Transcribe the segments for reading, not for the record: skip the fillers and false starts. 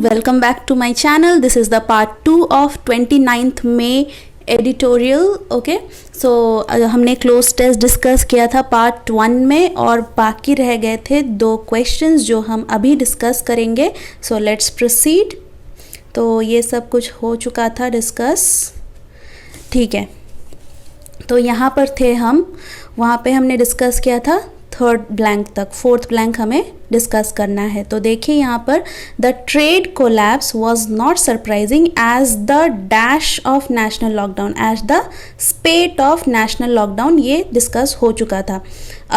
welcome back to my channel. This is the part 2 of 29th May editorial. Okay, so हमने cloze test discuss किया था part 1 में और बाकी रह गए थे 2 क्वेश्चंस जो हम अभी डिस्कस करेंगे. So let's proceed. तो ये सब कुछ हो चुका था डिस्कस. ठीक है, तो यहाँ पर थे हम, वहाँ पे हमने डिस्कस किया था 3rd ब्लैंक तक. 4th ब्लैंक हमें डिस्कस करना है. तो देखिए यहाँ पर the trade collapse was not surprising as the dash of national lockdown, as the spate of national lockdown. ये डिस्कस हो चुका था.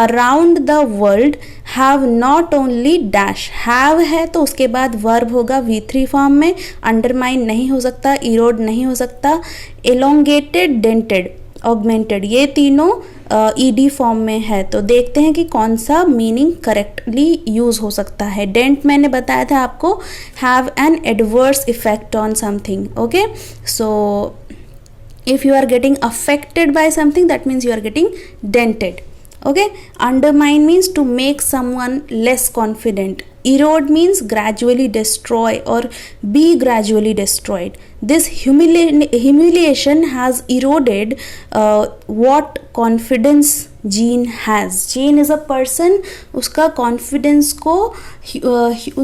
Around the world have not only dash, have है तो उसके बाद वर्ब होगा V3 फॉर्म में. अंडरमाइन नहीं हो सकता, इरोड नहीं हो सकता. एलोंगेटेड, डेंटेड, ऑगमेंटेड, ये तीनों ईडी फॉर्म में है. तो देखते हैं कि कौन सा मीनिंग करेक्टली यूज़ हो सकता है. डेंट मैंने बताया था आपको, have an adverse effect on something. Okay, so if you are getting affected by something, that means you are getting dented. Okay, undermine means to make someone less confident. Erode means gradually destroy or be gradually destroyed. This humiliation has eroded what confidence Jean has. Jean is a person, उसका confidence को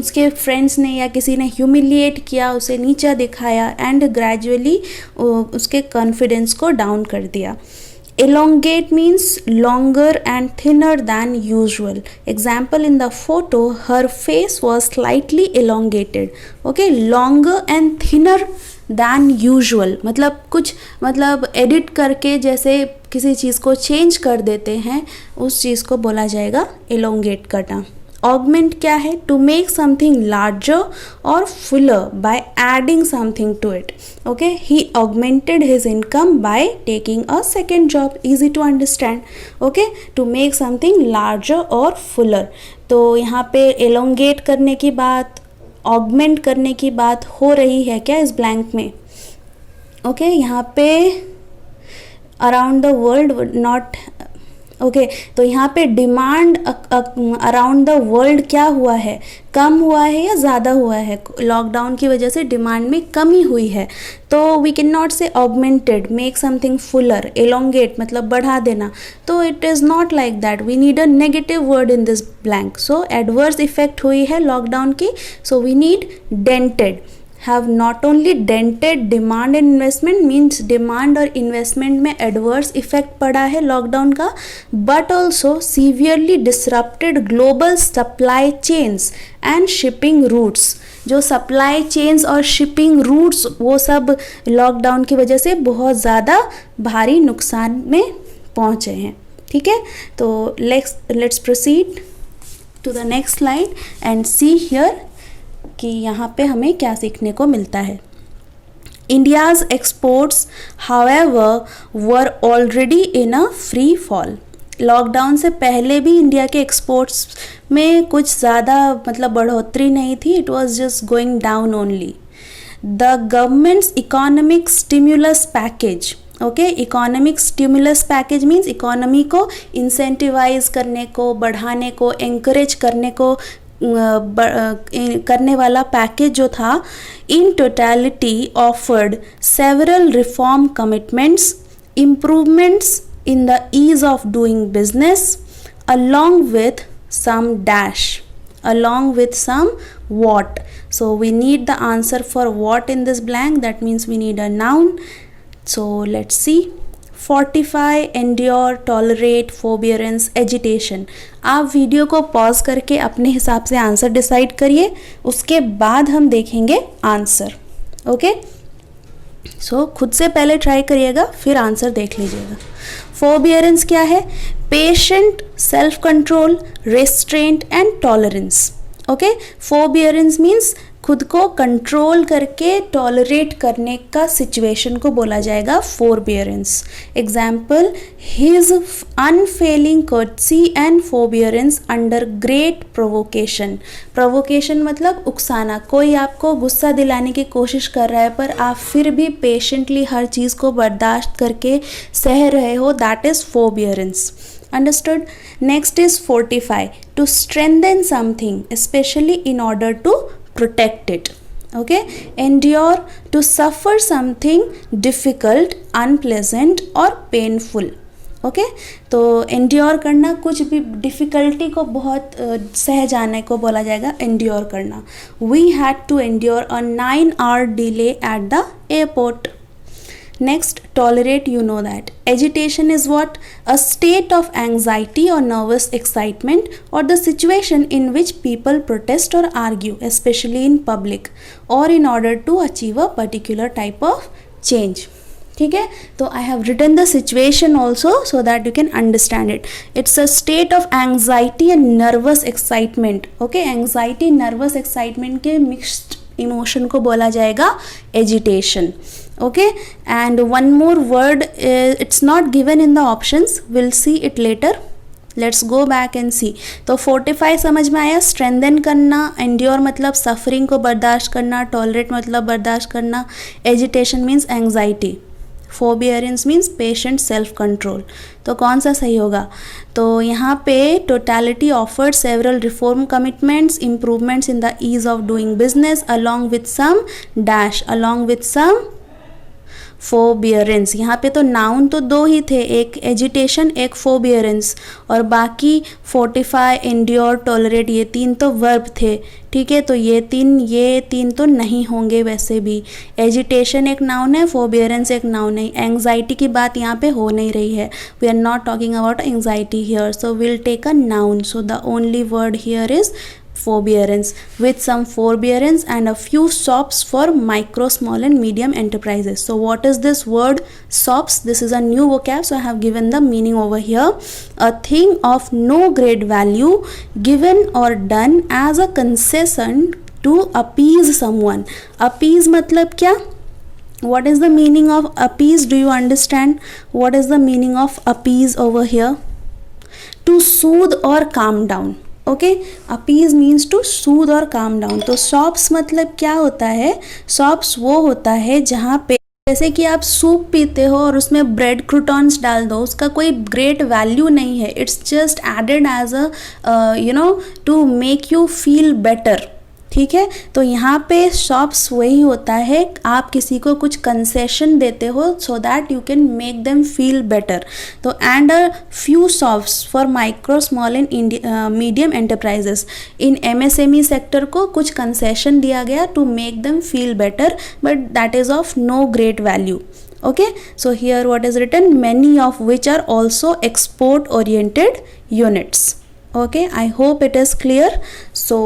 उसके friends ने या किसी ने humiliate किया, उसे नीचा दिखाया and gradually उसके confidence को down कर दिया. Elongate means longer and thinner than usual. Example, in the photo her face was slightly elongated. Okay, longer and thinner than usual मतलब कुछ मतलब एडिट करके जैसे किसी चीज़ को चेंज कर देते हैं, उस चीज़ को बोला जाएगा elongate करना. Augment क्या है? To make something larger or fuller by adding something to it. Okay, he augmented his income by taking a second job. Easy to understand. Okay, to make something larger or fuller. तो यहाँ पे elongate करने की बात, augment करने की बात हो रही है क्या इस ब्लैंक में? Okay, यहाँ पे around the world not. Okay, तो यहाँ पे डिमांड अराउंड द वर्ल्ड क्या हुआ है? कम हुआ है या ज़्यादा हुआ है? लॉकडाउन की वजह से डिमांड में कमी हुई है. तो we can not say augmented, make something fuller. Elongate मतलब बढ़ा देना. तो it is not like that. We need a negative word in this blank. So adverse effect हुई है लॉकडाउन की, so we need dented. have not only dented demand and investment, means demand और investment में adverse effect पड़ा है lockdown का, but also severely disrupted global supply chains and shipping routes. जो supply chains और शिपिंग रूट्स वो सब lockdown की वजह से बहुत ज़्यादा भारी नुकसान में पहुँचे हैं. ठीक है, तो let's proceed to the next slide and see here कि यहाँ पे हमें क्या सीखने को मिलता है. India's exports however were already in a free fall. Lockdown से पहले भी इंडिया के एक्सपोर्ट्स में कुछ ज़्यादा मतलब बढ़ोतरी नहीं थी. It was just going down only. The governments economic stimulus package. Okay, economic stimulus package means economy को इंसेंटिवाइज करने को, बढ़ाने को, एंकरेज करने को करने वाला पैकेज जो था. In totality offered several reform commitments, improvements in the ease of doing business, along with some dash, along with some what. So we need the answer for what in this blank. That means we need a noun. So let's see. Fortify, endure, tolerate, forbearance, agitation. आप video को pause करके अपने हिसाब से answer decide करिए, उसके बाद हम देखेंगे आंसर. ओके, सो खुद से पहले ट्राई करिएगा, फिर आंसर देख लीजिएगा. फोरबियरेंस क्या है? Patient, self control, restraint and tolerance. Okay, forbearance means खुद को कंट्रोल करके टॉलरेट करने का सिचुएशन को बोला जाएगा forbearance. Example, his unfailing courtesy and forbearance under great provocation. Provocation मतलब उकसाना. कोई आपको गुस्सा दिलाने की कोशिश कर रहा है पर आप फिर भी पेशेंटली हर चीज़ को बर्दाश्त करके सह रहे हो, that is forbearance. Understood? Next is fortify, to strengthen something especially in order to protect it. Okay, endure to suffer something difficult, unpleasant और painful. ओके तो endure करना, कुछ भी डिफ़िकल्टी को बहुत सह जाने को बोला जाएगा endure करना. We had to endure a 9-hour delay at the airport. Next, tolerate, you know that. Agitation is what? A state of anxiety or nervous excitement or the situation in which people protest or argue, especially in public or in order to achieve a particular type of change. ठीक है, तो I have written the situation also so that you can understand it. It's a state of anxiety and nervous excitement. Okay, anxiety nervous excitement के mixed emotion को बोला जाएगा agitation. Okay, and one more word, it's not given in the options, we'll see it later. Let's go back and see. तो fortify समझ में आया, strengthen करना, endure मतलब suffering को बर्दाश्त करना, tolerate मतलब बर्दाश्त करना, agitation means anxiety, forbearance means patient self control. तो कौन सा सही होगा? तो यहाँ पे totality offered several reform commitments, improvements in the ease of doing business along with some dash, along with some फोबियरेंस. यहाँ पे तो नाउन तो दो ही थे, एक एजिटेशन एक फोबियरेंस, और बाकी फोर्टिफाई, एंड्योर, टॉलरेट ये 3 तो वर्ब थे. ठीक है, तो ये तीन तो नहीं होंगे वैसे भी. एजिटेशन एक नाउन है, फोबियरेंस एक नाउन है. एंग्जाइटी की बात यहाँ पे हो नहीं रही है. We are not talking about anxiety here, so will take a noun. So the only word here is forbearance, with some forbearance and a few SOPs for micro, small and medium enterprises. So what is this word SOPs? This is a new vocab, so I have given the meaning over here. A thing of no great value given or done as a concession to appease someone. Appease मतलब क्या? What is the meaning of appease? Do you understand what is the meaning of appease over here? To soothe or calm down. Okay, appease means to soothe और calm down. तो shops मतलब क्या होता है? Shops वो होता है जहाँ पे जैसे कि आप सूप पीते हो और उसमें ब्रेड क्रूटॉन्स डाल दो, उसका कोई ग्रेट वैल्यू नहीं है. It's just added as a to make you feel better. ठीक है, तो यहाँ पे शॉप्स वही होता है, आप किसी को कुछ कंसेशन देते हो so that you can make them feel better. तो and a few shops for micro, small and medium enterprises. इन MSME सेक्टर को कुछ कंसेशन दिया गया to make them feel better, but that is of no great value. Okay, so here what is written, many of which are also export oriented units. Okay, I hope it is clear. So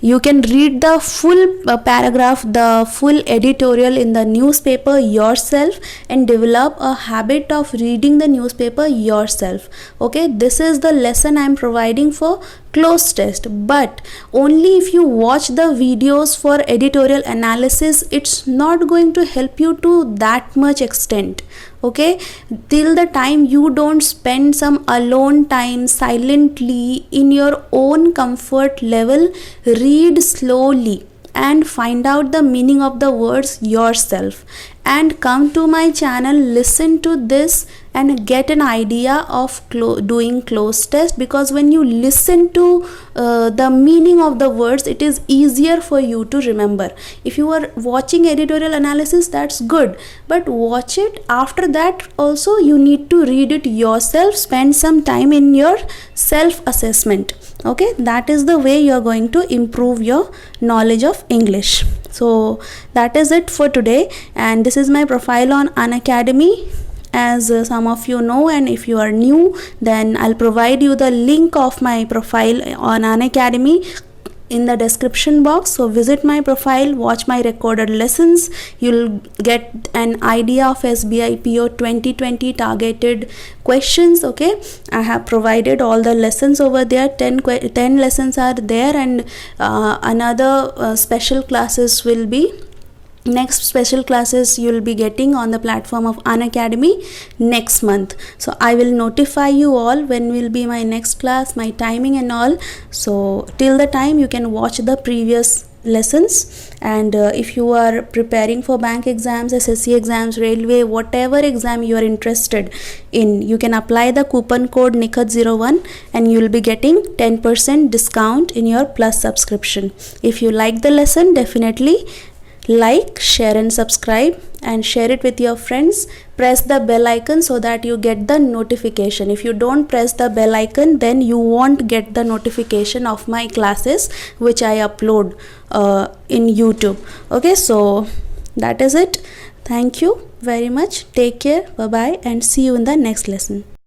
you can read the full paragraph, the full editorial in the newspaper yourself and develop a habit of reading the newspaper yourself. Okay, this is the lesson I am providing for closed test, but only if you watch the videos for editorial analysis. It's not going to help you to that much extent. Okay, till the time you don't spend some alone time silently in your own comfort level, read slowly and find out the meaning of the words yourself, and come to my channel, listen to this and get an idea of doing closed test, because when you listen to the meaning of the words, it is easier for you to remember. If you are watching editorial analysis, that's good, but watch it. After that also you need to read it yourself, spend some time in your self assessment. Okay, that is the way you are going to improve your knowledge of English. So that is it for today, and this is my profile on Unacademy. As some of you know, and if you are new, then I'll provide you the link of my profile on Unacademy in the description box. So visit my profile, watch my recorded lessons. You'll get an idea of SBI PO 2020 targeted questions. Okay, I have provided all the lessons over there. 10 lessons are there, and another special classes will be. Next special classes you will be getting on the platform of Unacademy next month. So I will notify you all when will be my next class, my timing and all. So till the time you can watch the previous lessons, and if you are preparing for bank exams, SSC exams, railway, whatever exam you are interested in, you can apply the coupon code Nikhat01 and you will be getting 10% discount in your plus subscription. If you like the lesson, definitely like, share and subscribe, and share it with your friends. Press the bell icon so that you get the notification. If you don't press the bell icon, then you won't get the notification of my classes which I upload in YouTube. Okay, so that is it. Thank you very much. Take care. Bye bye, and see you in the next lesson.